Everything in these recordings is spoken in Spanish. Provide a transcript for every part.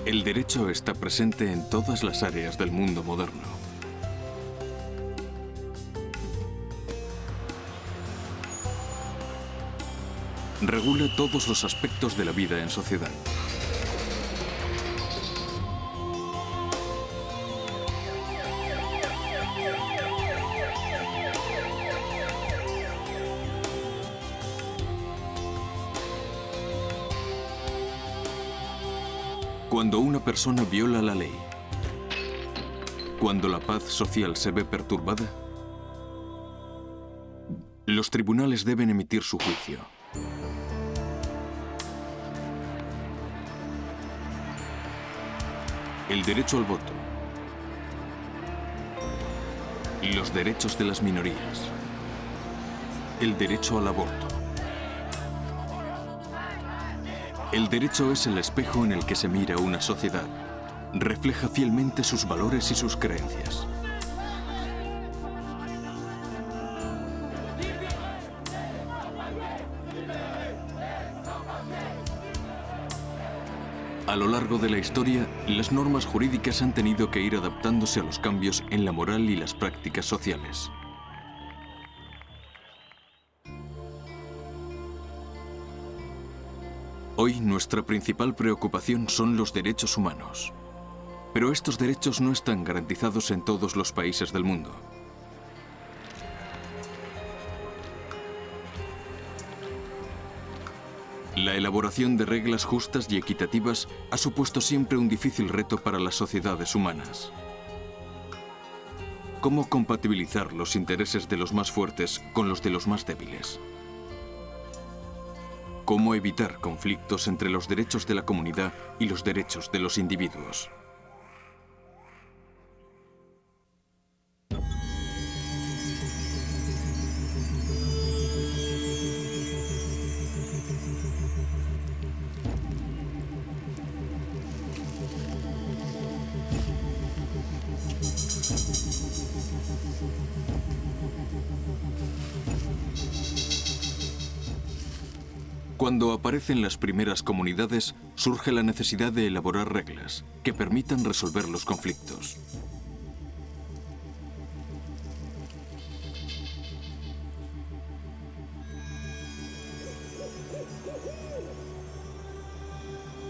El derecho está presente en todas las áreas del mundo moderno. Regula todos los aspectos de la vida en sociedad. Cuando una persona viola la ley, cuando la paz social se ve perturbada, los tribunales deben emitir su juicio. El derecho al voto, los derechos de las minorías, el derecho al aborto. El derecho es el espejo en el que se mira una sociedad. Refleja fielmente sus valores y sus creencias. A lo largo de la historia, las normas jurídicas han tenido que ir adaptándose a los cambios en la moral y las prácticas sociales. Hoy, nuestra principal preocupación son los derechos humanos. Pero estos derechos no están garantizados en todos los países del mundo. La elaboración de reglas justas y equitativas ha supuesto siempre un difícil reto para las sociedades humanas. ¿Cómo compatibilizar los intereses de los más fuertes con los de los más débiles? ¿Cómo evitar conflictos entre los derechos de la comunidad y los derechos de los individuos? Cuando aparecen las primeras comunidades, surge la necesidad de elaborar reglas que permitan resolver los conflictos.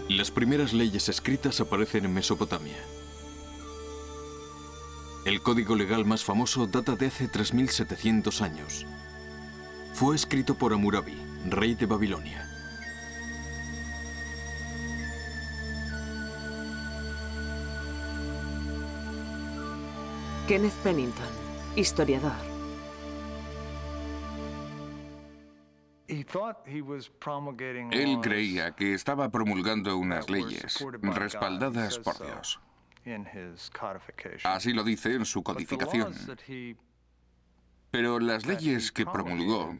Las primeras leyes escritas aparecen en Mesopotamia. El código legal más famoso data de hace 3700 años. Fue escrito por Hammurabi, rey de Babilonia. Kenneth Pennington, historiador. Él creía que estaba promulgando unas leyes respaldadas por Dios. Así lo dice en su codificación. Pero las leyes que promulgó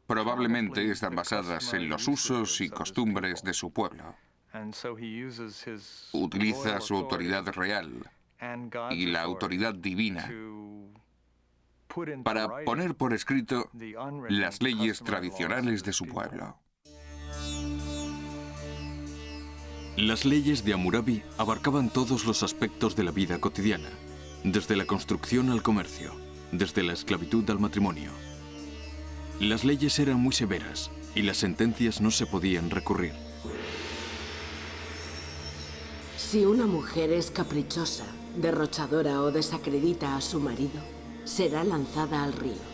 probablemente están basadas en los usos y costumbres de su pueblo. Utiliza su autoridad real y la autoridad divina para poner por escrito las leyes tradicionales de su pueblo. Las leyes de Hammurabi abarcaban todos los aspectos de la vida cotidiana, desde la construcción al comercio, desde la esclavitud al matrimonio. Las leyes eran muy severas y las sentencias no se podían recurrir. Si una mujer es caprichosa, derrochadora o desacredita a su marido, será lanzada al río.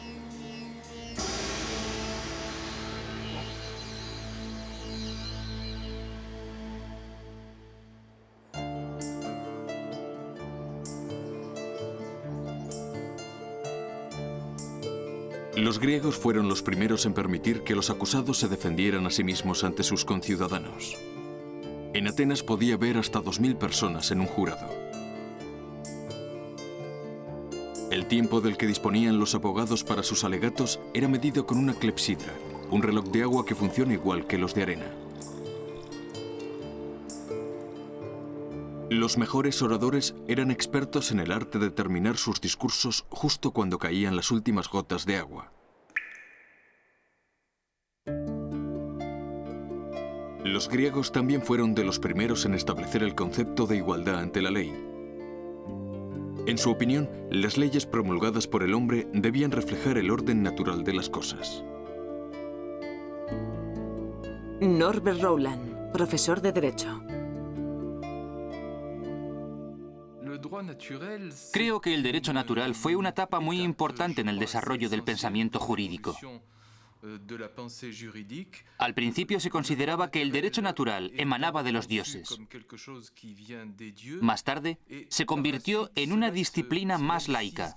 Los griegos fueron los primeros en permitir que los acusados se defendieran a sí mismos ante sus conciudadanos. En Atenas podía haber hasta 2000 personas en un jurado. El tiempo del que disponían los abogados para sus alegatos era medido con una clepsidra, un reloj de agua que funciona igual que los de arena. Los mejores oradores eran expertos en el arte de terminar sus discursos justo cuando caían las últimas gotas de agua. Los griegos también fueron de los primeros en establecer el concepto de igualdad ante la ley. En su opinión, las leyes promulgadas por el hombre debían reflejar el orden natural de las cosas. Norbert Rowland, profesor de Derecho. Creo que el derecho natural fue una etapa muy importante en el desarrollo del pensamiento jurídico. Al principio se consideraba que el derecho natural emanaba de los dioses. Más tarde, se convirtió en una disciplina más laica.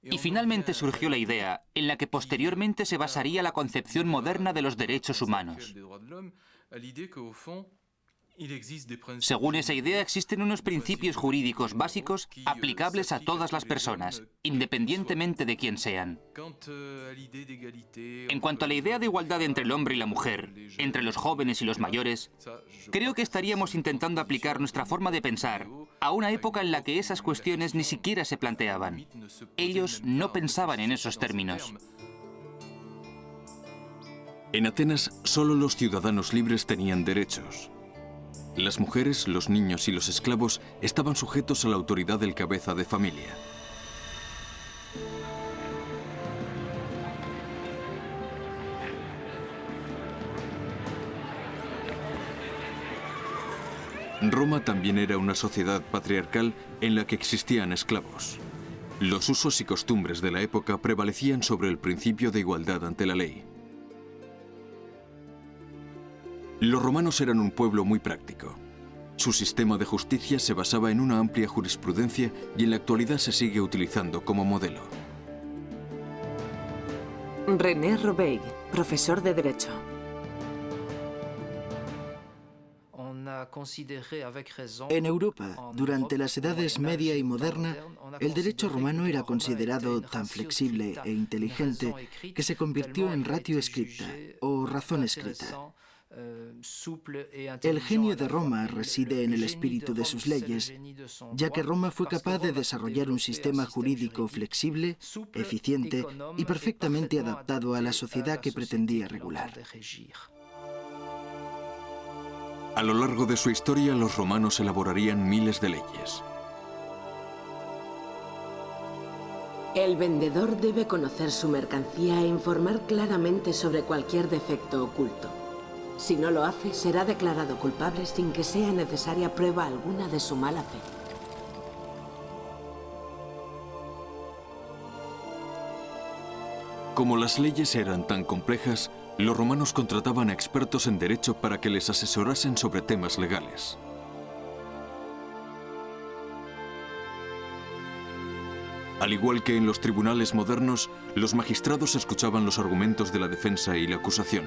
Y finalmente surgió la idea en la que posteriormente se basaría la concepción moderna de los derechos humanos. Según esa idea, existen unos principios jurídicos básicos aplicables a todas las personas, independientemente de quién sean. En cuanto a la idea de igualdad entre el hombre y la mujer, entre los jóvenes y los mayores, creo que estaríamos intentando aplicar nuestra forma de pensar a una época en la que esas cuestiones ni siquiera se planteaban. Ellos no pensaban en esos términos. En Atenas, solo los ciudadanos libres tenían derechos. Las mujeres, los niños y los esclavos estaban sujetos a la autoridad del cabeza de familia. Roma también era una sociedad patriarcal en la que existían esclavos. Los usos y costumbres de la época prevalecían sobre el principio de igualdad ante la ley. Los romanos eran un pueblo muy práctico. Su sistema de justicia se basaba en una amplia jurisprudencia y en la actualidad se sigue utilizando como modelo. René Robey, profesor de Derecho. En Europa, durante las edades media y moderna, el derecho romano era considerado tan flexible e inteligente que se convirtió en ratio scripta, o razón escrita. El genio de Roma reside en el espíritu de sus leyes, ya que Roma fue capaz de desarrollar un sistema jurídico flexible, eficiente y perfectamente adaptado a la sociedad que pretendía regular. A lo largo de su historia, los romanos elaborarían miles de leyes. El vendedor debe conocer su mercancía e informar claramente sobre cualquier defecto oculto. Si no lo hace, será declarado culpable sin que sea necesaria prueba alguna de su mala fe. Como las leyes eran tan complejas, los romanos contrataban a expertos en derecho para que les asesorasen sobre temas legales. Al igual que en los tribunales modernos, los magistrados escuchaban los argumentos de la defensa y la acusación.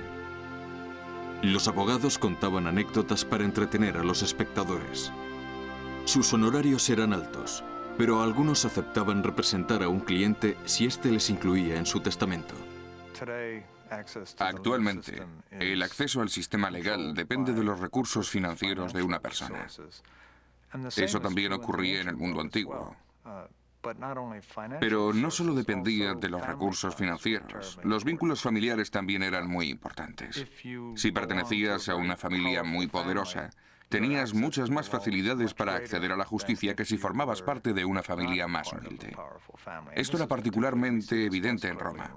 Los abogados contaban anécdotas para entretener a los espectadores. Sus honorarios eran altos, pero algunos aceptaban representar a un cliente si éste les incluía en su testamento. Actualmente, el acceso al sistema legal depende de los recursos financieros de una persona. Eso también ocurría en el mundo antiguo. Pero no solo dependía de los recursos financieros, los vínculos familiares también eran muy importantes. Si pertenecías a una familia muy poderosa, tenías muchas más facilidades para acceder a la justicia que si formabas parte de una familia más humilde. Esto era particularmente evidente en Roma.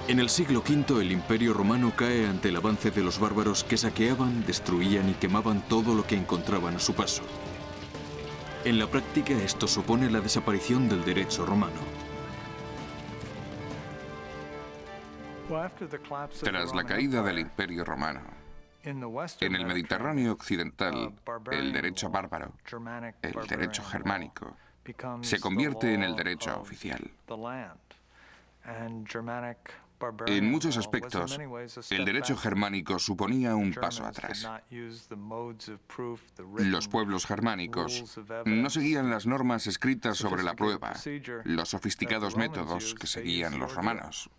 En el siglo V, el Imperio Romano cae ante el avance de los bárbaros que saqueaban, destruían y quemaban todo lo que encontraban a su paso. En la práctica, esto supone la desaparición del derecho romano. Tras la caída del Imperio Romano, en el Mediterráneo occidental, el derecho bárbaro, el derecho germánico, se convierte en el derecho oficial. En muchos aspectos, el derecho germánico suponía un paso atrás. Los pueblos germánicos no seguían las normas escritas sobre la prueba, los sofisticados métodos que seguían los romanos.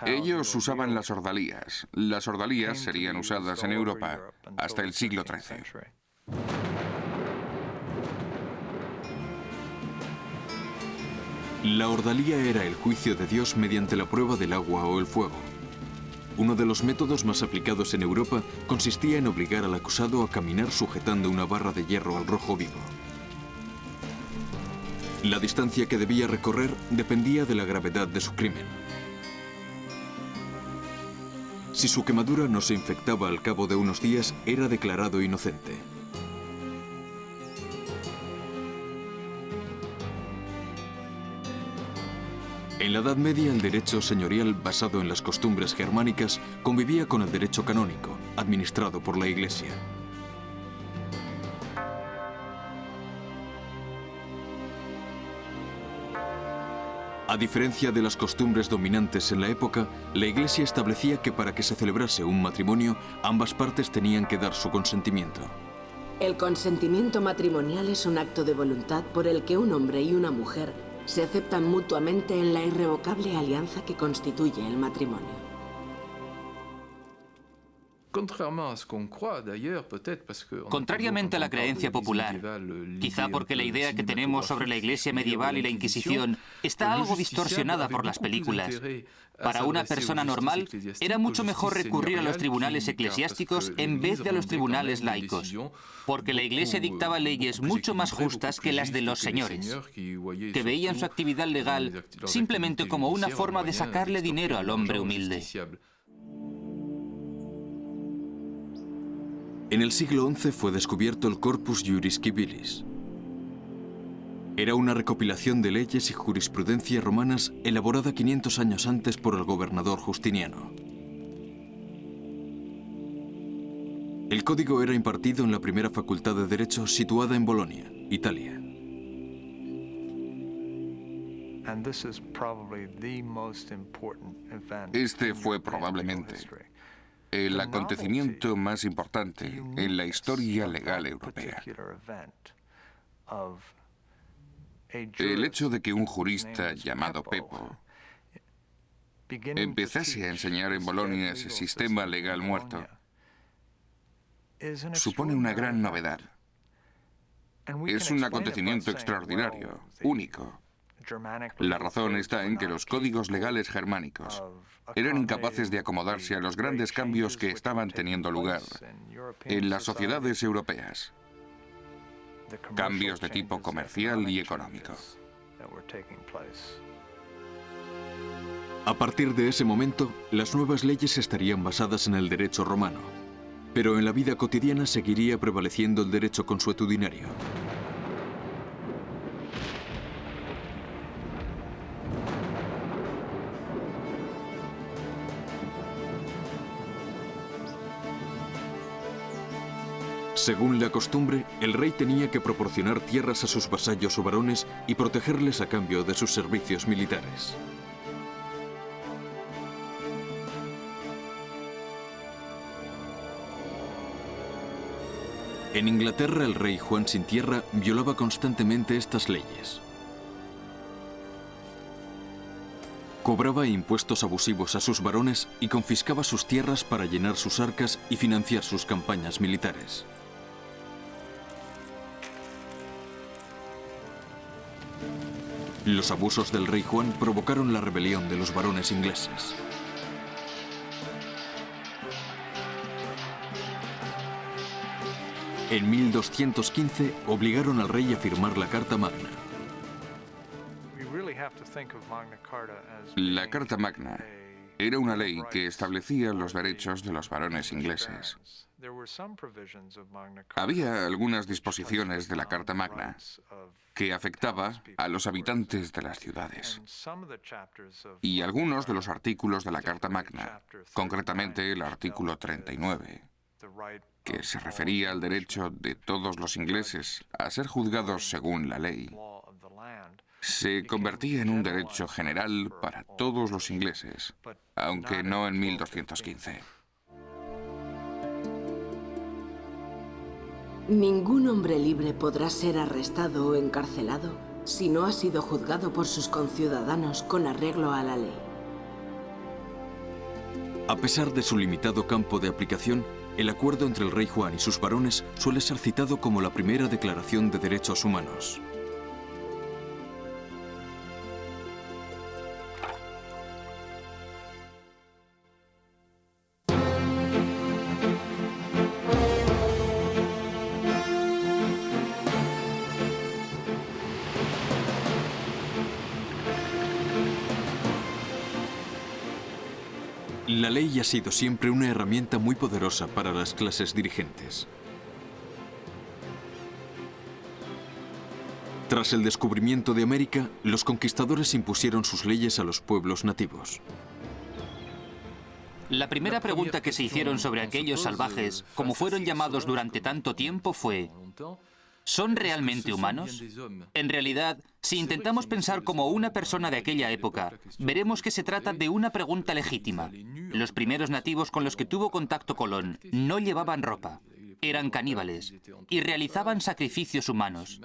Ellos usaban las ordalías. Las ordalías serían usadas en Europa hasta el siglo XIII. La ordalía era el juicio de Dios mediante la prueba del agua o el fuego. Uno de los métodos más aplicados en Europa consistía en obligar al acusado a caminar sujetando una barra de hierro al rojo vivo. La distancia que debía recorrer dependía de la gravedad de su crimen. Si su quemadura no se infectaba al cabo de unos días, era declarado inocente. En la Edad Media, el derecho señorial, basado en las costumbres germánicas, convivía con el derecho canónico, administrado por la Iglesia. A diferencia de las costumbres dominantes en la época, la Iglesia establecía que para que se celebrase un matrimonio, ambas partes tenían que dar su consentimiento. El consentimiento matrimonial es un acto de voluntad por el que un hombre y una mujer se aceptan mutuamente en la irrevocable alianza que constituye el matrimonio. Contrariamente a la creencia popular, quizá porque la idea que tenemos sobre la Iglesia medieval y la Inquisición está algo distorsionada por las películas, para una persona normal era mucho mejor recurrir a los tribunales eclesiásticos en vez de a los tribunales laicos, porque la Iglesia dictaba leyes mucho más justas que las de los señores, que veían su actividad legal simplemente como una forma de sacarle dinero al hombre humilde. En el siglo XI fue descubierto el Corpus Juris Civilis. Era una recopilación de leyes y jurisprudencia romanas elaborada 500 años antes por el gobernador Justiniano. El código era impartido en la primera facultad de Derecho situada en Bolonia, Italia. Este fue probablemente el acontecimiento más importante en la historia legal europea. El hecho de que un jurista llamado Pepo empezase a enseñar en Bolonia ese sistema legal muerto supone una gran novedad. Es un acontecimiento extraordinario, único. La razón está en que los códigos legales germánicos eran incapaces de acomodarse a los grandes cambios que estaban teniendo lugar en las sociedades europeas. Cambios de tipo comercial y económico. A partir de ese momento, las nuevas leyes estarían basadas en el derecho romano, pero en la vida cotidiana seguiría prevaleciendo el derecho consuetudinario. Según la costumbre, el rey tenía que proporcionar tierras a sus vasallos o varones y protegerles a cambio de sus servicios militares. En Inglaterra, el rey Juan sin tierra violaba constantemente estas leyes. Cobraba impuestos abusivos a sus varones y confiscaba sus tierras para llenar sus arcas y financiar sus campañas militares. Los abusos del rey Juan provocaron la rebelión de los varones ingleses. En 1215 obligaron al rey a firmar la Carta Magna. La Carta Magna era una ley que establecía los derechos de los varones ingleses. Había algunas disposiciones de la Carta Magna que afectaba a los habitantes de las ciudades. Y algunos de los artículos de la Carta Magna, concretamente el artículo 39, que se refería al derecho de todos los ingleses a ser juzgados según la ley, se convertía en un derecho general para todos los ingleses, aunque no en 1215. Ningún hombre libre podrá ser arrestado o encarcelado si no ha sido juzgado por sus conciudadanos con arreglo a la ley. A pesar de su limitado campo de aplicación, el acuerdo entre el rey Juan y sus varones suele ser citado como la primera declaración de derechos humanos. La ley ha sido siempre una herramienta muy poderosa para las clases dirigentes. Tras el descubrimiento de América, los conquistadores impusieron sus leyes a los pueblos nativos. La primera pregunta que se hicieron sobre aquellos salvajes, como fueron llamados durante tanto tiempo, fue: ¿son realmente humanos? En realidad, si intentamos pensar como una persona de aquella época, veremos que se trata de una pregunta legítima. Los primeros nativos con los que tuvo contacto Colón no llevaban ropa, eran caníbales y realizaban sacrificios humanos.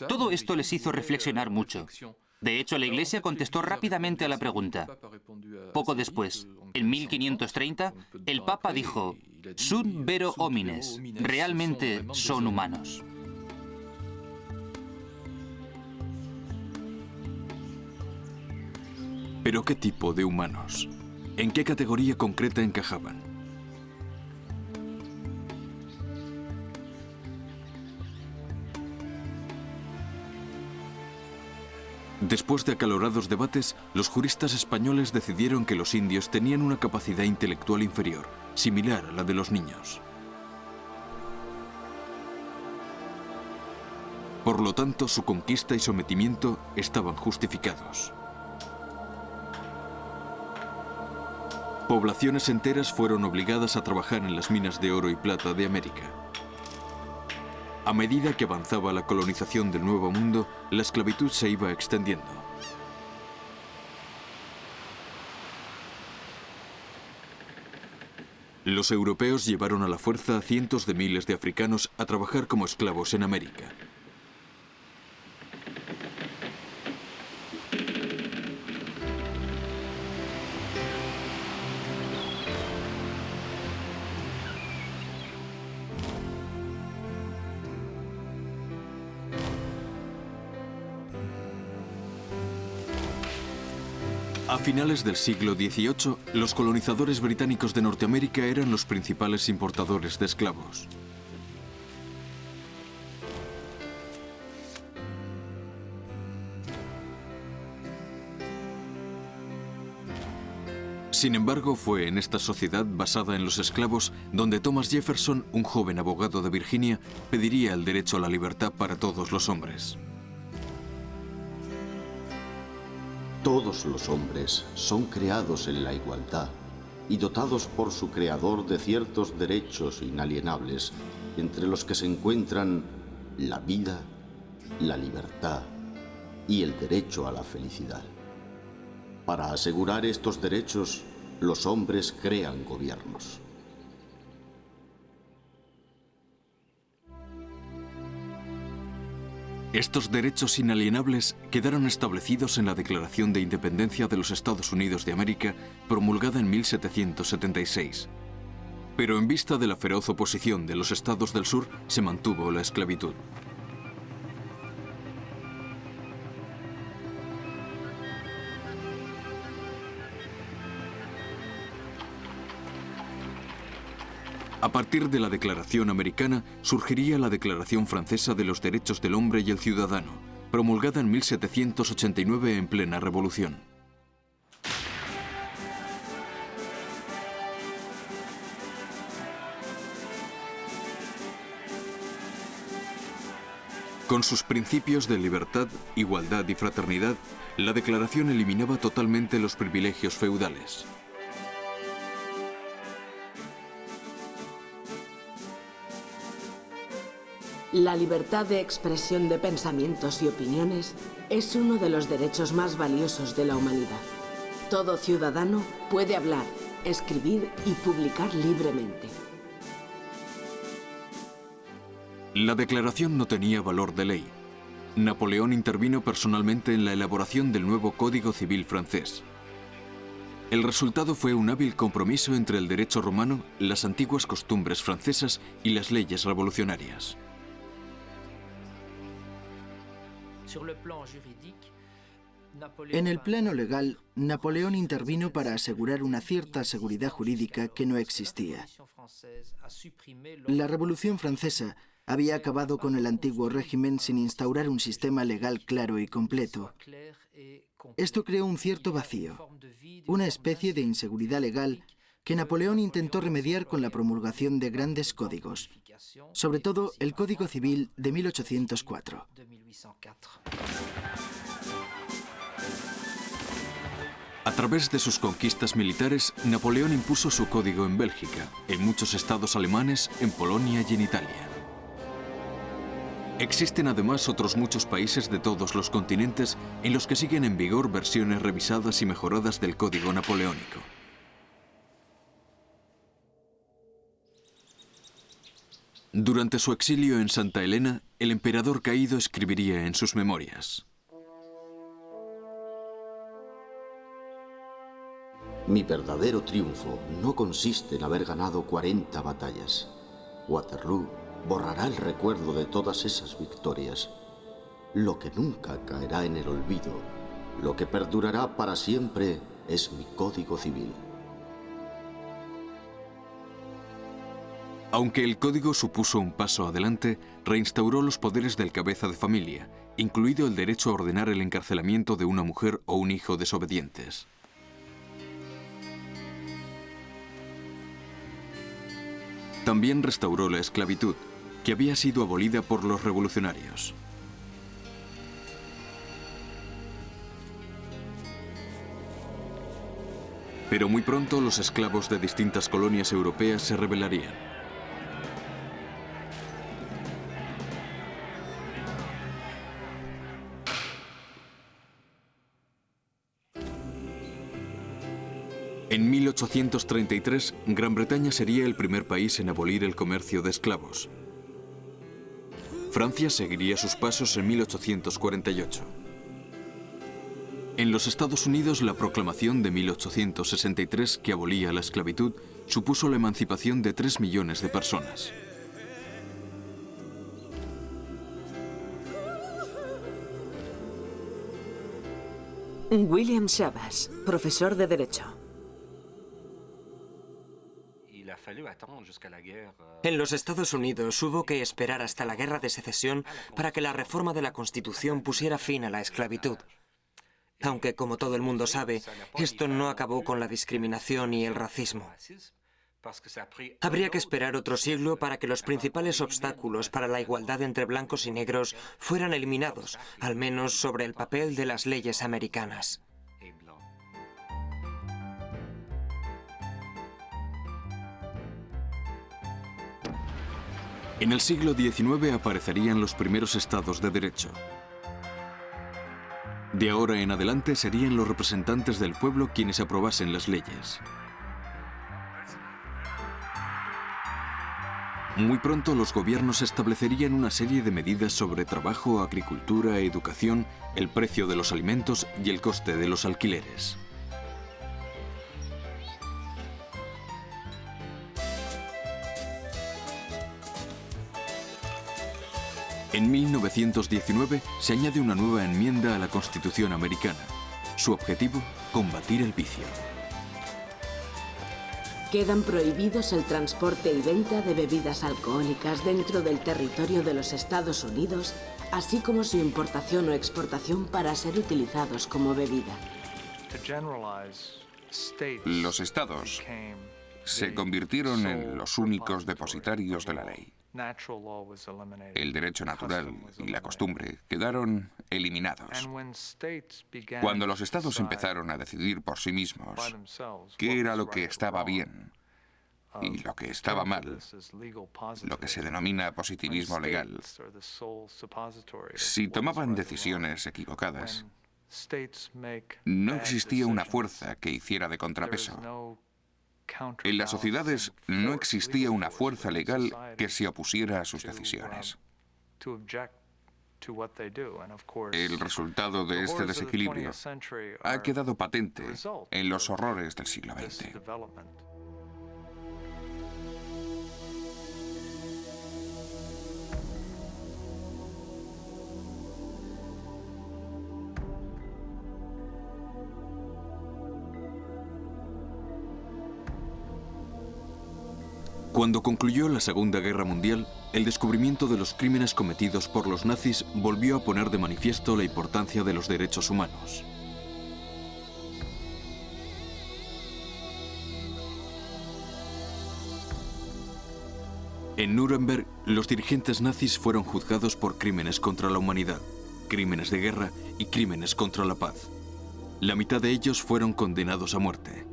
Todo esto les hizo reflexionar mucho. De hecho, la Iglesia contestó rápidamente a la pregunta. Poco después, en 1530, el Papa dijo: «Sunt vero homines», realmente son humanos. ¿Pero qué tipo de humanos? ¿En qué categoría concreta encajaban? Después de acalorados debates, los juristas españoles decidieron que los indios tenían una capacidad intelectual inferior, similar a la de los niños. Por lo tanto, su conquista y sometimiento estaban justificados. Poblaciones enteras fueron obligadas a trabajar en las minas de oro y plata de América. A medida que avanzaba la colonización del Nuevo Mundo, la esclavitud se iba extendiendo. Los europeos llevaron a la fuerza a cientos de miles de africanos a trabajar como esclavos en América. A finales del siglo XVIII, los colonizadores británicos de Norteamérica eran los principales importadores de esclavos. Sin embargo, fue en esta sociedad basada en los esclavos donde Thomas Jefferson, un joven abogado de Virginia, pediría el derecho a la libertad para todos los hombres. Todos los hombres son creados en la igualdad y dotados por su creador de ciertos derechos inalienables, entre los que se encuentran la vida, la libertad y el derecho a la felicidad. Para asegurar estos derechos, los hombres crean gobiernos. Estos derechos inalienables quedaron establecidos en la Declaración de Independencia de los Estados Unidos de América, promulgada en 1776. Pero en vista de la feroz oposición de los estados del sur, se mantuvo la esclavitud. A partir de la Declaración Americana, surgiría la Declaración Francesa de los Derechos del Hombre y el Ciudadano, promulgada en 1789 en plena Revolución. Con sus principios de libertad, igualdad y fraternidad, la Declaración eliminaba totalmente los privilegios feudales. La libertad de expresión de pensamientos y opiniones es uno de los derechos más valiosos de la humanidad. Todo ciudadano puede hablar, escribir y publicar libremente. La declaración no tenía valor de ley. Napoleón intervino personalmente en la elaboración del nuevo Código Civil francés. El resultado fue un hábil compromiso entre el derecho romano, las antiguas costumbres francesas y las leyes revolucionarias. En el plano legal, Napoleón intervino para asegurar una cierta seguridad jurídica que no existía. La Revolución Francesa Había acabado con el antiguo régimen sin instaurar un sistema legal claro y completo. Esto creó un cierto vacío, una especie de inseguridad legal que Napoleón intentó remediar con la promulgación de grandes códigos, sobre todo el Código Civil de 1804. A través de sus conquistas militares, Napoleón impuso su código en Bélgica, en muchos estados alemanes, en Polonia y en Italia. Existen además otros muchos países de todos los continentes en los que siguen en vigor versiones revisadas y mejoradas del código napoleónico. Durante su exilio en Santa Elena, el emperador caído escribiría en sus memorias: Mi verdadero triunfo no consiste en haber ganado 40 batallas. Waterloo borrará el recuerdo de todas esas victorias. Lo que nunca caerá en el olvido, lo que perdurará para siempre, es mi Código Civil. Aunque el código supuso un paso adelante, reinstauró los poderes del cabeza de familia, incluido el derecho a ordenar el encarcelamiento de una mujer o un hijo desobedientes. También restauró la esclavitud, que había sido abolida por los revolucionarios. Pero muy pronto los esclavos de distintas colonias europeas se rebelarían. En 1833, Gran Bretaña sería el primer país en abolir el comercio de esclavos. Francia seguiría sus pasos en 1848. En los Estados Unidos, la proclamación de 1863, que abolía la esclavitud, supuso la emancipación de 3 millones de personas. William Chabas, profesor de Derecho. En los Estados Unidos hubo que esperar hasta la Guerra de Secesión para que la reforma de la Constitución pusiera fin a la esclavitud. Aunque, como todo el mundo sabe, esto no acabó con la discriminación y el racismo. Habría que esperar otro siglo para que los principales obstáculos para la igualdad entre blancos y negros fueran eliminados, al menos sobre el papel de las leyes americanas. En el siglo XIX aparecerían los primeros estados de derecho. De ahora en adelante serían los representantes del pueblo quienes aprobasen las leyes. Muy pronto los gobiernos establecerían una serie de medidas sobre trabajo, agricultura, educación, el precio de los alimentos y el coste de los alquileres. En 1919 se añade una nueva enmienda a la Constitución americana. Su objetivo, combatir el vicio. Quedan prohibidos el transporte y venta de bebidas alcohólicas dentro del territorio de los Estados Unidos, así como su importación o exportación para ser utilizados como bebida. Los estados se convirtieron en los únicos depositarios de la ley. El derecho natural y la costumbre quedaron eliminados. Cuando los estados empezaron a decidir por sí mismos qué era lo que estaba bien y lo que estaba mal, lo que se denomina positivismo legal, si tomaban decisiones equivocadas, no existía una fuerza que hiciera de contrapeso. En las sociedades no existía una fuerza legal que se opusiera a sus decisiones. El resultado de este desequilibrio ha quedado patente en los horrores del siglo XX. Cuando concluyó la Segunda Guerra Mundial, el descubrimiento de los crímenes cometidos por los nazis volvió a poner de manifiesto la importancia de los derechos humanos. En Nuremberg, los dirigentes nazis fueron juzgados por crímenes contra la humanidad, crímenes de guerra y crímenes contra la paz. La mitad de ellos fueron condenados a muerte.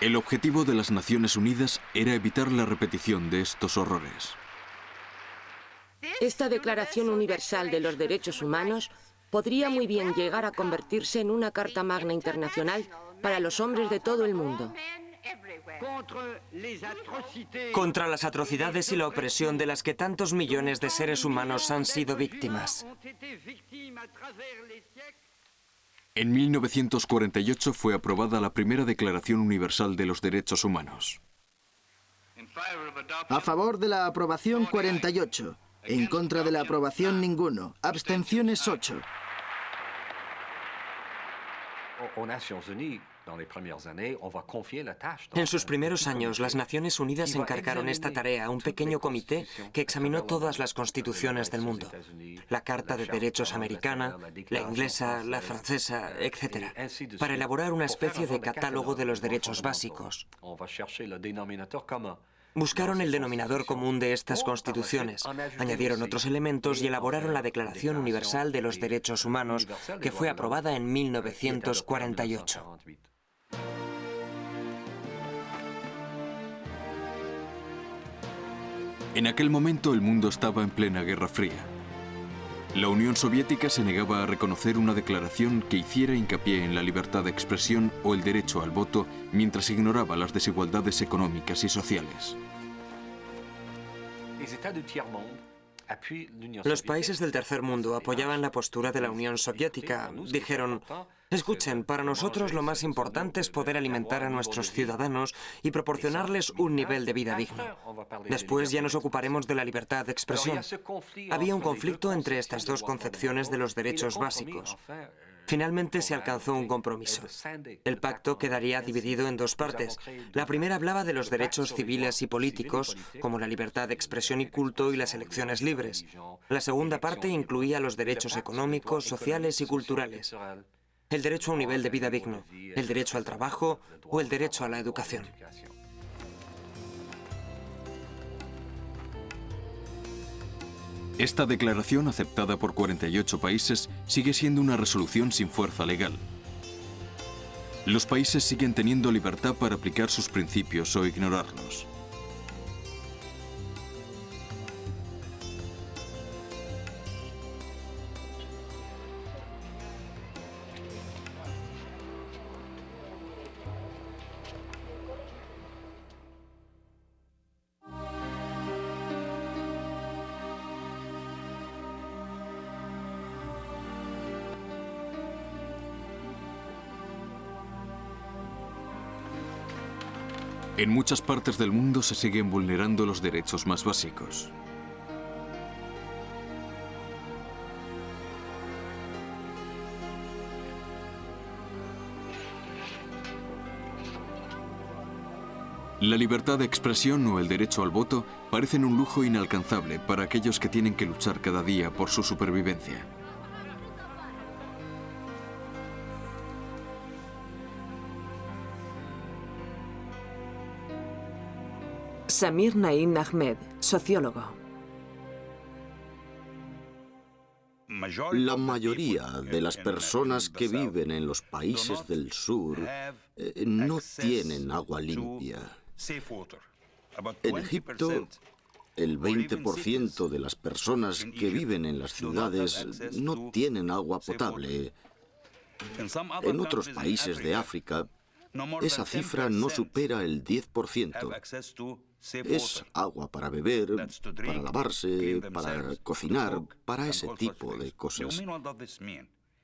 El objetivo de las Naciones Unidas era evitar la repetición de estos horrores. Esta Declaración Universal de los Derechos Humanos podría muy bien llegar a convertirse en una Carta Magna Internacional para los hombres de todo el mundo. Contra las atrocidades y la opresión de las que tantos millones de seres humanos han sido víctimas. En 1948 fue aprobada la primera Declaración Universal de los Derechos Humanos. A favor de la aprobación 48. En contra de la aprobación ninguno. Abstenciones 8. En sus primeros años, las Naciones Unidas encargaron esta tarea a un pequeño comité que examinó todas las constituciones del mundo. La Carta de Derechos americana, la inglesa, la francesa, etc. Para elaborar una especie de catálogo de los derechos básicos. Buscaron el denominador común de estas constituciones, añadieron otros elementos y elaboraron la Declaración Universal de los Derechos Humanos, que fue aprobada en 1948. En aquel momento el mundo estaba en plena Guerra Fría. La Unión Soviética se negaba a reconocer una declaración que hiciera hincapié en la libertad de expresión o el derecho al voto, mientras ignoraba las desigualdades económicas y sociales. Los países del tercer mundo apoyaban la postura de la Unión Soviética. Dijeron: escuchen, para nosotros lo más importante es poder alimentar a nuestros ciudadanos y proporcionarles un nivel de vida digno. Después ya nos ocuparemos de la libertad de expresión. Había un conflicto entre estas dos concepciones de los derechos básicos. Finalmente se alcanzó un compromiso. El pacto quedaría dividido en dos partes. La primera hablaba de los derechos civiles y políticos, como la libertad de expresión y culto y las elecciones libres. La segunda parte incluía los derechos económicos, sociales y culturales. El derecho a un nivel de vida digno, el derecho al trabajo o el derecho a la educación. Esta declaración, aceptada por 48 países, sigue siendo una resolución sin fuerza legal. Los países siguen teniendo libertad para aplicar sus principios o ignorarlos. En muchas partes del mundo se siguen vulnerando los derechos más básicos. La libertad de expresión o el derecho al voto parecen un lujo inalcanzable para aquellos que tienen que luchar cada día por su supervivencia. Samir Naim Ahmed, sociólogo. La mayoría de las personas que viven en los países del sur no tienen agua limpia. En Egipto, el 20% de las personas que viven en las ciudades no tienen agua potable. En otros países de África, esa cifra no supera el 10%. Es agua para beber, para lavarse, para cocinar, para ese tipo de cosas.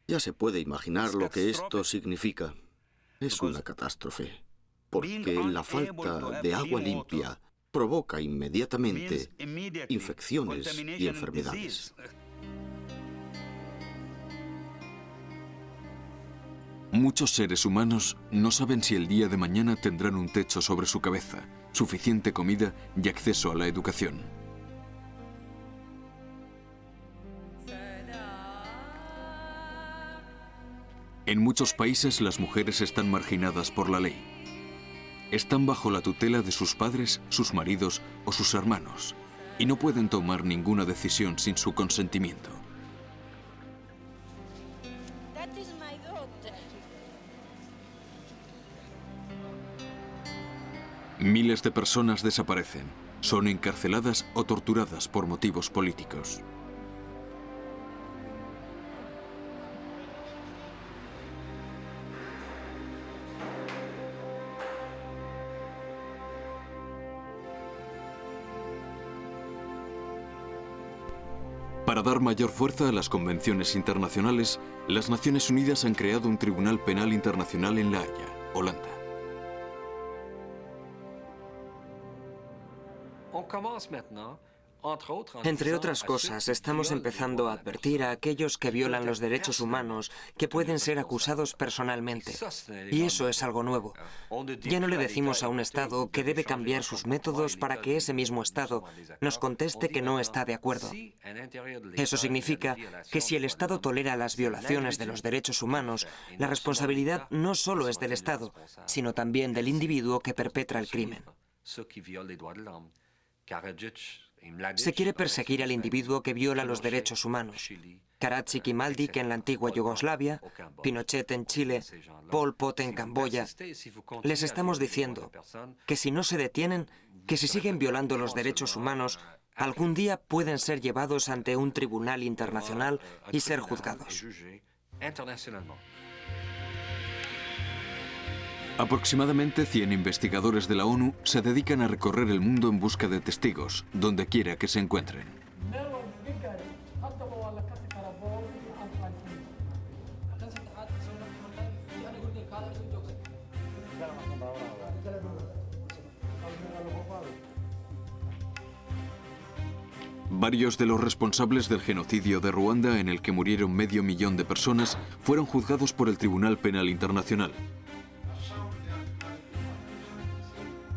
Ya se puede imaginar lo que esto significa. Es una catástrofe, porque la falta de agua limpia provoca inmediatamente infecciones y enfermedades. Muchos seres humanos no saben si el día de mañana tendrán un techo sobre su cabeza, suficiente comida y acceso a la educación. En muchos países las mujeres están marginadas por la ley. Están bajo la tutela de sus padres, sus maridos o sus hermanos, y no pueden tomar ninguna decisión sin su consentimiento. Miles de personas desaparecen, son encarceladas o torturadas por motivos políticos. Para dar mayor fuerza a las convenciones internacionales, las Naciones Unidas han creado un Tribunal Penal Internacional en La Haya, Holanda. Entre otras cosas, estamos empezando a advertir a aquellos que violan los derechos humanos que pueden ser acusados personalmente. Y eso es algo nuevo. Ya no le decimos a un Estado que debe cambiar sus métodos para que ese mismo Estado nos conteste que no está de acuerdo. Eso significa que si el Estado tolera las violaciones de los derechos humanos, la responsabilidad no solo es del Estado, sino también del individuo que perpetra el crimen. Se quiere perseguir al individuo que viola los derechos humanos. Karadzic y Mladic en la antigua Yugoslavia, Pinochet en Chile, Pol Pot en Camboya. Les estamos diciendo que si no se detienen, que si siguen violando los derechos humanos, algún día pueden ser llevados ante un tribunal internacional y ser juzgados. Aproximadamente 100 investigadores de la ONU se dedican a recorrer el mundo en busca de testigos, donde quiera que se encuentren. Varios de los responsables del genocidio de Ruanda, en el que murieron 500.000 de personas, fueron juzgados por el Tribunal Penal Internacional.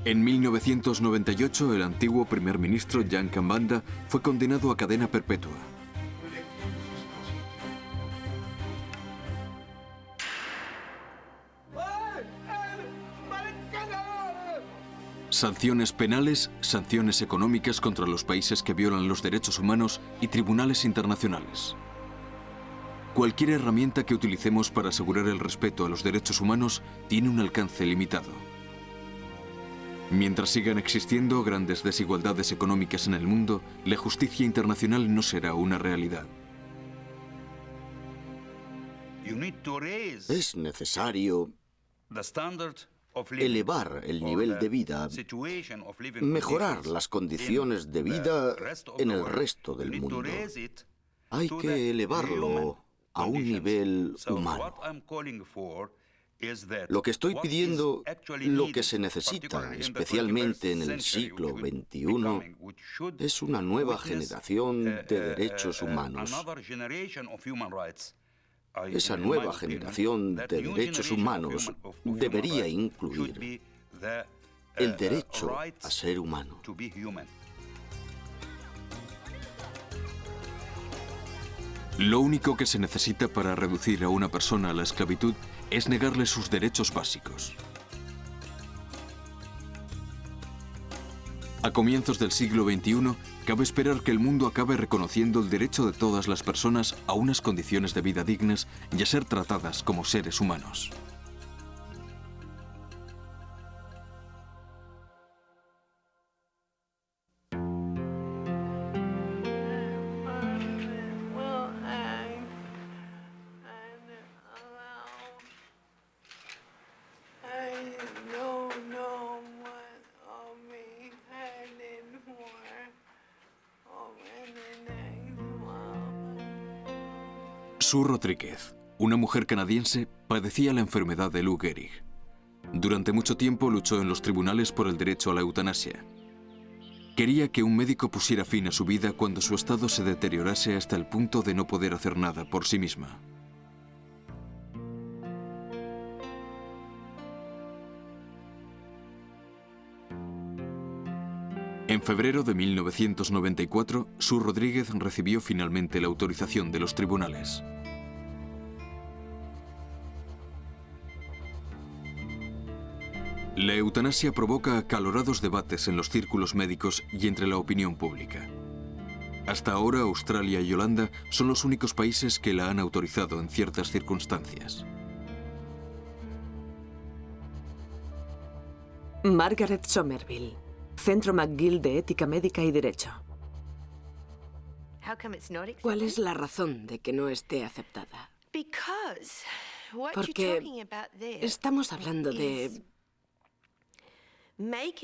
En 1998, el antiguo primer ministro Jan Kambanda fue condenado a cadena perpetua. Sanciones penales, sanciones económicas contra los países que violan los derechos humanos y tribunales internacionales. Cualquier herramienta que utilicemos para asegurar el respeto a los derechos humanos tiene un alcance limitado. Mientras sigan existiendo grandes desigualdades económicas en el mundo, la justicia internacional no será una realidad. Es necesario elevar el nivel de vida, mejorar las condiciones de vida en el resto del mundo. Hay que elevarlo a un nivel humano. Lo que estoy pidiendo, lo que se necesita, especialmente en el siglo XXI, es una nueva generación de derechos humanos. Esa nueva generación de derechos humanos debería incluir el derecho a ser humano. Lo único que se necesita para reducir a una persona a la esclavitud es negarle sus derechos básicos. A comienzos del siglo XXI, cabe esperar que el mundo acabe reconociendo el derecho de todas las personas a unas condiciones de vida dignas y a ser tratadas como seres humanos. Sue Rodríguez, una mujer canadiense, padecía la enfermedad de Lou Gehrig. Durante mucho tiempo luchó en los tribunales por el derecho a la eutanasia. Quería que un médico pusiera fin a su vida cuando su estado se deteriorase hasta el punto de no poder hacer nada por sí misma. En febrero de 1994, Sue Rodríguez recibió finalmente la autorización de los tribunales. La eutanasia provoca acalorados debates en los círculos médicos y entre la opinión pública. Hasta ahora, Australia y Holanda son los únicos países que la han autorizado en ciertas circunstancias. Margaret Somerville, Centro McGill de Ética Médica y Derecho. ¿Cuál es la razón de que no esté aceptada? Porque estamos hablando de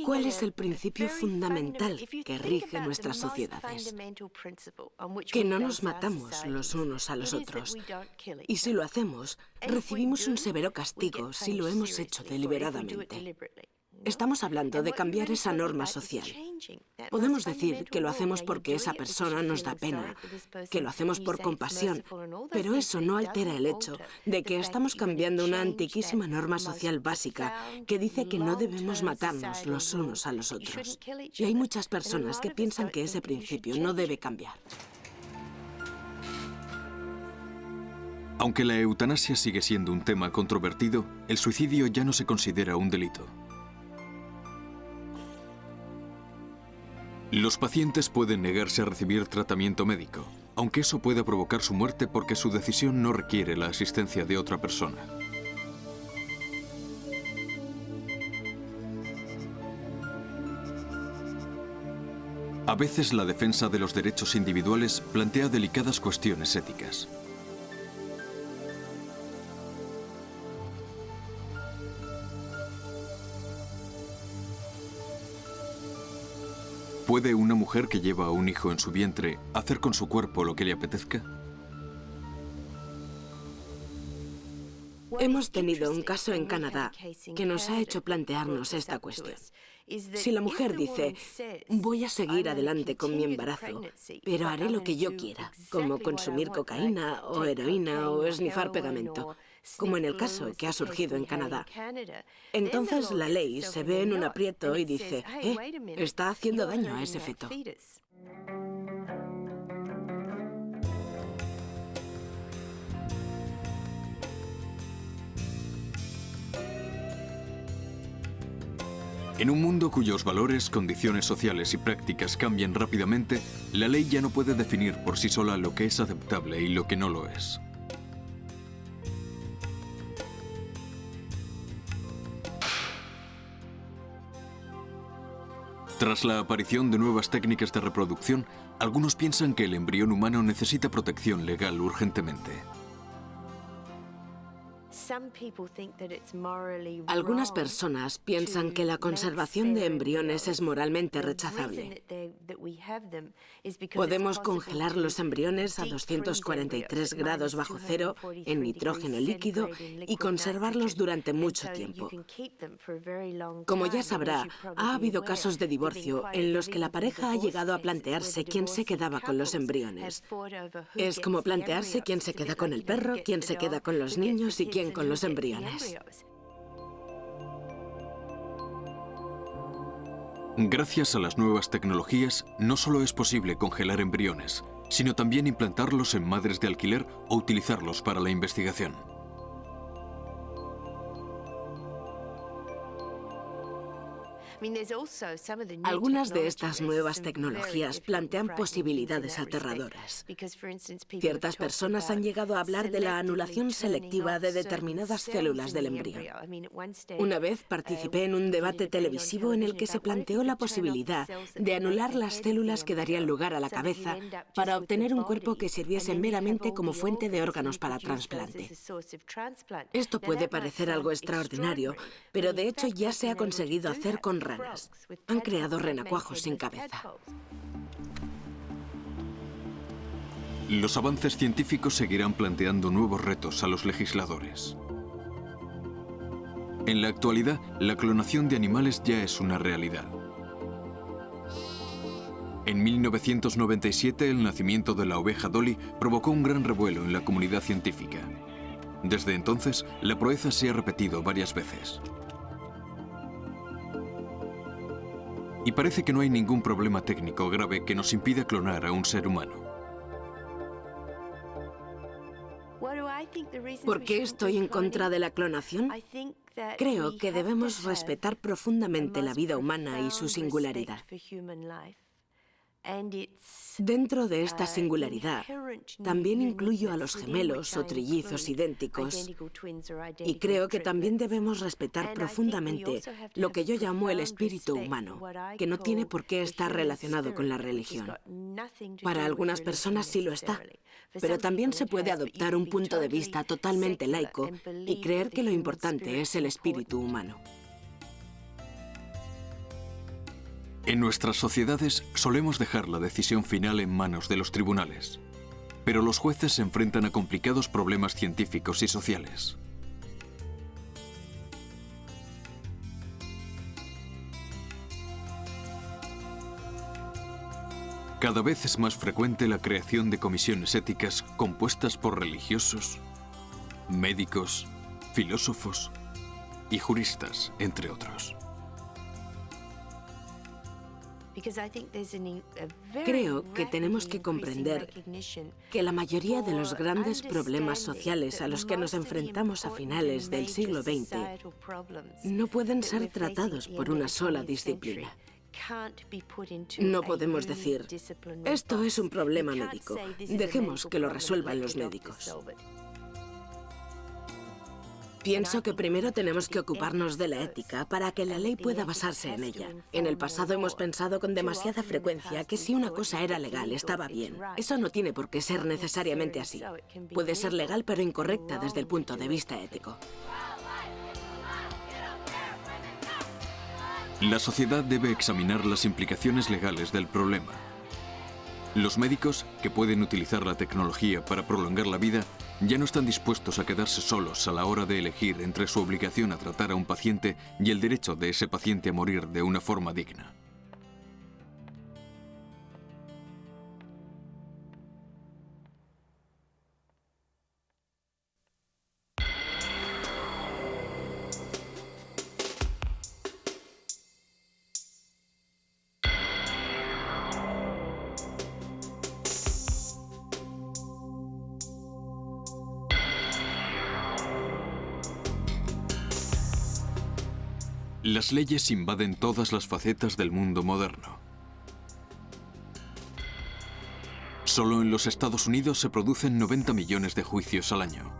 ¿cuál es el principio fundamental que rige nuestras sociedades? Que no nos matamos los unos a los otros. Y si lo hacemos, recibimos un severo castigo si lo hemos hecho deliberadamente. Estamos hablando de cambiar esa norma social. Podemos decir que lo hacemos porque esa persona nos da pena, que lo hacemos por compasión, pero eso no altera el hecho de que estamos cambiando una antiquísima norma social básica que dice que no debemos matarnos los unos a los otros. Y hay muchas personas que piensan que ese principio no debe cambiar. Aunque la eutanasia sigue siendo un tema controvertido, el suicidio ya no se considera un delito. Los pacientes pueden negarse a recibir tratamiento médico, aunque eso pueda provocar su muerte porque su decisión no requiere la asistencia de otra persona. A veces la defensa de los derechos individuales plantea delicadas cuestiones éticas. ¿Puede una mujer que lleva a un hijo en su vientre hacer con su cuerpo lo que le apetezca? Hemos tenido un caso en Canadá que nos ha hecho plantearnos esta cuestión. Si la mujer dice, voy a seguir adelante con mi embarazo, pero haré lo que yo quiera, como consumir cocaína o heroína o esnifar pegamento, como en el caso que ha surgido en Canadá, entonces la ley se ve en un aprieto y dice, está haciendo daño a ese feto. En un mundo cuyos valores, condiciones sociales y prácticas cambian rápidamente, la ley ya no puede definir por sí sola lo que es aceptable y lo que no lo es. Tras la aparición de nuevas técnicas de reproducción, algunos piensan que el embrión humano necesita protección legal urgentemente. Algunas personas piensan que la conservación de embriones es moralmente rechazable. Podemos congelar los embriones a 243 grados bajo cero en nitrógeno líquido y conservarlos durante mucho tiempo. Como ya sabrá, ha habido casos de divorcio en los que la pareja ha llegado a plantearse quién se quedaba con los embriones. Es como plantearse quién se queda con el perro, quién se queda con los niños y quién con los embriones. Gracias a las nuevas tecnologías, no solo es posible congelar embriones, sino también implantarlos en madres de alquiler o utilizarlos para la investigación. Algunas de estas nuevas tecnologías plantean posibilidades aterradoras. Ciertas personas han llegado a hablar de la anulación selectiva de determinadas células del embrión. Una vez participé en un debate televisivo en el que se planteó la posibilidad de anular las células que darían lugar a la cabeza para obtener un cuerpo que sirviese meramente como fuente de órganos para trasplante. Esto puede parecer algo extraordinario, pero de hecho ya se ha conseguido hacer con ranas. Han creado renacuajos sin cabeza. Los avances científicos seguirán planteando nuevos retos a los legisladores. En la actualidad, la clonación de animales ya es una realidad. En 1997, el nacimiento de la oveja Dolly provocó un gran revuelo en la comunidad científica. Desde entonces, la proeza se ha repetido varias veces. Y parece que no hay ningún problema técnico grave que nos impida clonar a un ser humano. ¿Por qué estoy en contra de la clonación? Creo que debemos respetar profundamente la vida humana y su singularidad. Dentro de esta singularidad, también incluyo a los gemelos o trillizos idénticos, y creo que también debemos respetar profundamente lo que yo llamo el espíritu humano, que no tiene por qué estar relacionado con la religión. Para algunas personas sí lo está, pero también se puede adoptar un punto de vista totalmente laico y creer que lo importante es el espíritu humano. En nuestras sociedades solemos dejar la decisión final en manos de los tribunales, pero los jueces se enfrentan a complicados problemas científicos y sociales. Cada vez es más frecuente la creación de comisiones éticas compuestas por religiosos, médicos, filósofos y juristas, entre otros. Creo que tenemos que comprender que la mayoría de los grandes problemas sociales a los que nos enfrentamos a finales del siglo XX no pueden ser tratados por una sola disciplina. No podemos decir, esto es un problema médico, dejemos que lo resuelvan los médicos. Pienso que primero tenemos que ocuparnos de la ética para que la ley pueda basarse en ella. En el pasado hemos pensado con demasiada frecuencia que si una cosa era legal, estaba bien. Eso no tiene por qué ser necesariamente así. Puede ser legal pero incorrecta desde el punto de vista ético. La sociedad debe examinar las implicaciones legales del problema. Los médicos, que pueden utilizar la tecnología para prolongar la vida, ya no están dispuestos a quedarse solos a la hora de elegir entre su obligación a tratar a un paciente y el derecho de ese paciente a morir de una forma digna. Las leyes invaden todas las facetas del mundo moderno. Solo en los Estados Unidos se producen 90 millones de juicios al año.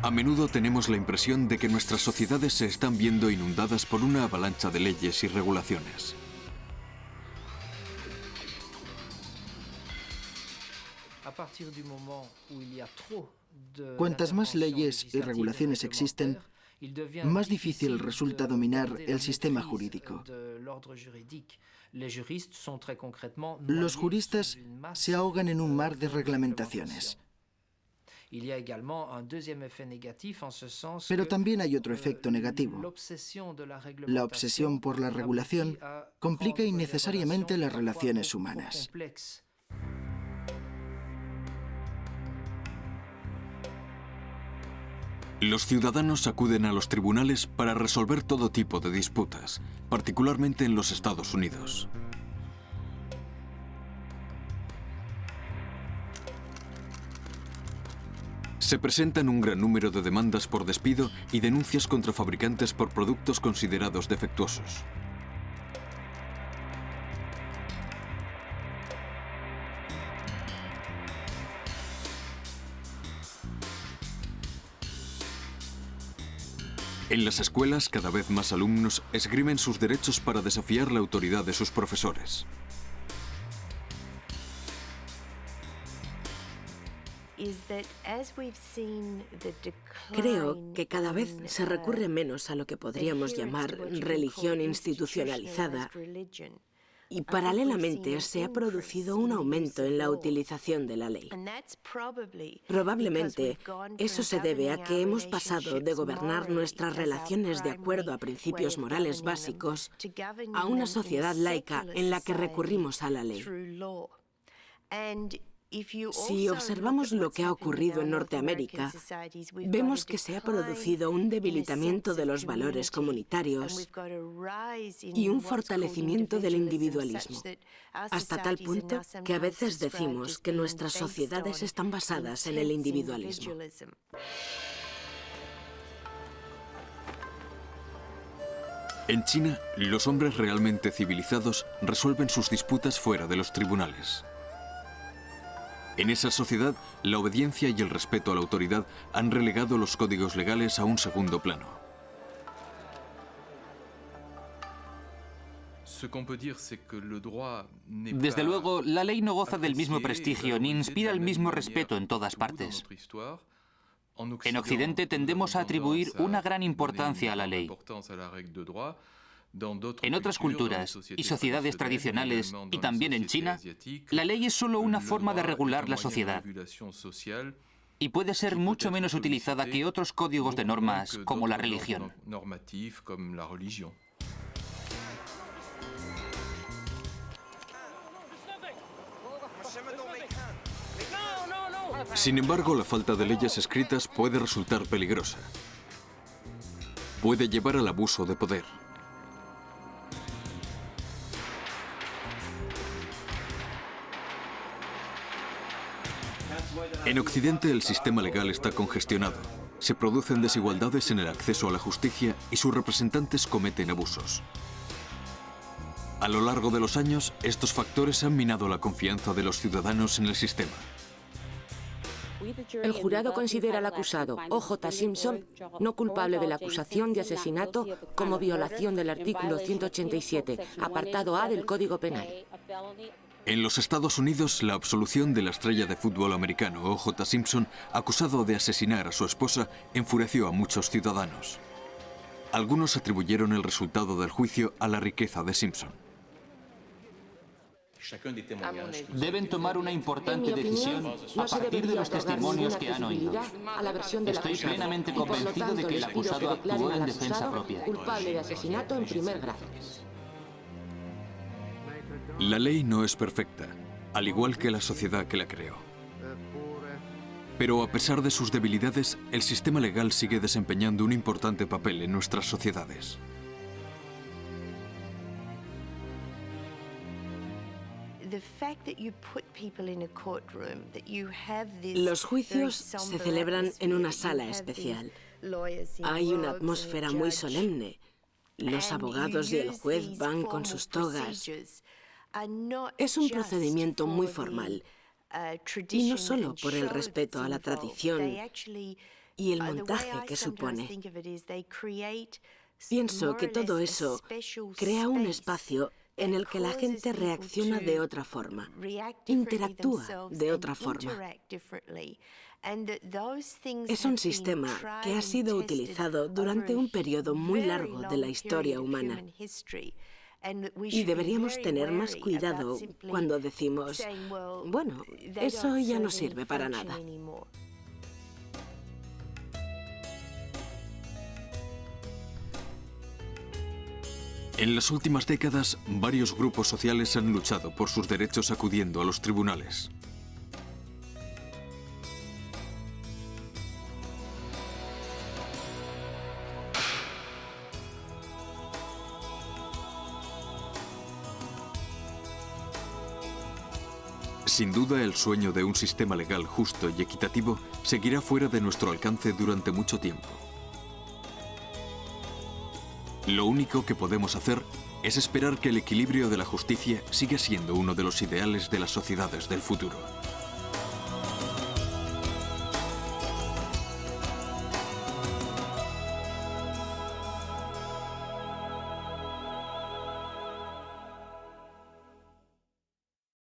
A menudo tenemos la impresión de que nuestras sociedades se están viendo inundadas por una avalancha de leyes y regulaciones. Cuantas más leyes y regulaciones existen, más difícil resulta dominar el sistema jurídico. Los juristas se ahogan en un mar de reglamentaciones. Pero también hay otro efecto negativo. La obsesión por la regulación complica innecesariamente las relaciones humanas. Los ciudadanos acuden a los tribunales para resolver todo tipo de disputas, particularmente en los Estados Unidos. Se presentan un gran número de demandas por despido y denuncias contra fabricantes por productos considerados defectuosos. En las escuelas, cada vez más alumnos esgrimen sus derechos para desafiar la autoridad de sus profesores. Creo que cada vez se recurre menos a lo que podríamos llamar religión institucionalizada y paralelamente se ha producido un aumento en la utilización de la ley. Probablemente eso se debe a que hemos pasado de gobernar nuestras relaciones de acuerdo a principios morales básicos a una sociedad laica en la que recurrimos a la ley. Si observamos lo que ha ocurrido en Norteamérica, vemos que se ha producido un debilitamiento de los valores comunitarios y un fortalecimiento del individualismo, hasta tal punto que a veces decimos que nuestras sociedades están basadas en el individualismo. En China, los hombres realmente civilizados resuelven sus disputas fuera de los tribunales. En esa sociedad, la obediencia y el respeto a la autoridad han relegado los códigos legales a un segundo plano. Desde luego, la ley no goza del mismo prestigio ni inspira el mismo respeto en todas partes. En Occidente tendemos a atribuir una gran importancia a la ley. En otras culturas y sociedades tradicionales, y también en China, la ley es solo una forma de regular la sociedad y puede ser mucho menos utilizada que otros códigos de normas como la religión. Sin embargo, la falta de leyes escritas puede resultar peligrosa. Puede llevar al abuso de poder. En Occidente el sistema legal está congestionado. Se producen desigualdades en el acceso a la justicia y sus representantes cometen abusos. A lo largo de los años, estos factores han minado la confianza de los ciudadanos en el sistema. El jurado considera al acusado, O.J. Simpson, no culpable de la acusación de asesinato como violación del artículo 187, apartado A del Código Penal. En los Estados Unidos, la absolución de la estrella de fútbol americano O.J. Simpson, acusado de asesinar a su esposa, enfureció a muchos ciudadanos. Algunos atribuyeron el resultado del juicio a la riqueza de Simpson. Deben tomar una importante decisión a partir de los testimonios que han oído. Estoy plenamente convencido de que el acusado actuó en defensa propia. Culpable de asesinato en primer grado. La ley no es perfecta, al igual que la sociedad que la creó. Pero a pesar de sus debilidades, el sistema legal sigue desempeñando un importante papel en nuestras sociedades. Los juicios se celebran en una sala especial. Hay una atmósfera muy solemne. Los abogados y el juez van con sus togas. Es un procedimiento muy formal, y no solo por el respeto a la tradición y el montaje que supone. Pienso que todo eso crea un espacio en el que la gente reacciona de otra forma, interactúa de otra forma. Es un sistema que ha sido utilizado durante un periodo muy largo de la historia humana. Y deberíamos tener más cuidado cuando decimos, bueno, eso ya no sirve para nada. En las últimas décadas, varios grupos sociales han luchado por sus derechos acudiendo a los tribunales. Sin duda, el sueño de un sistema legal justo y equitativo seguirá fuera de nuestro alcance durante mucho tiempo. Lo único que podemos hacer es esperar que el equilibrio de la justicia siga siendo uno de los ideales de las sociedades del futuro.